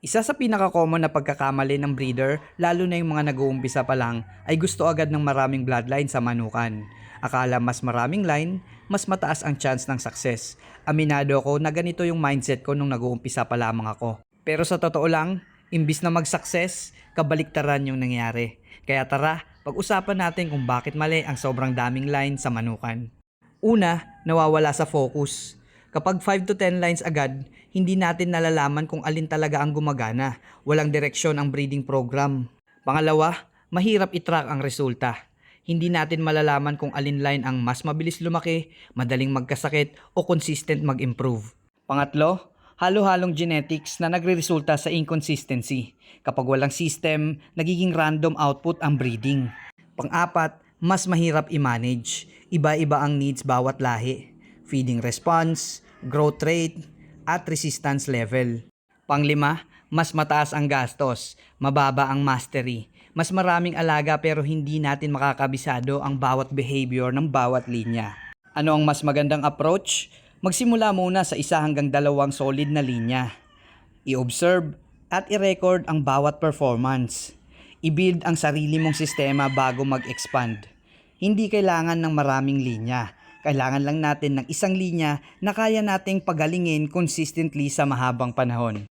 Isa sa pinaka-common na pagkakamali ng breeder, lalo na yung mga nag-uumpisa pa lang, ay gusto agad ng maraming bloodline sa manukan. Akala mas maraming line, mas mataas ang chance ng success. Aminado ako na ganito yung mindset ko nung nag-uumpisa pa lamang ako. Pero sa totoo lang, imbis na mag-success, kabaliktaran yung nangyari. Kaya tara, pag-usapan natin kung bakit mali ang sobrang daming line sa manukan. Una, nawawala sa focus. Kapag 5 to 10 lines agad, hindi natin nalalaman kung alin talaga ang gumagana. Walang direksyon ang breeding program. Pangalawa, mahirap i-track ang resulta. Hindi natin malalaman kung alin line ang mas mabilis lumaki, madaling magkasakit o consistent mag-improve. Pangatlo, halo-halong genetics na nagre-resulta sa inconsistency. Kapag walang system, nagiging random output ang breeding. Pang-apat, mas mahirap i-manage. Iba-iba ang needs bawat lahi. Feeding response, growth rate, at resistance level. Panglima, mas mataas ang gastos, mababa ang mastery. Mas maraming alaga pero hindi natin makakabisado ang bawat behavior ng bawat linya. Ano ang mas magandang approach? Magsimula muna sa 1 hanggang 2 solid na linya. I-observe at i-record ang bawat performance. I-build ang sarili mong sistema bago mag-expand. Hindi kailangan ng maraming linya. Kailangan lang natin ng isang linya na kaya nating pagalingin consistently sa mahabang panahon.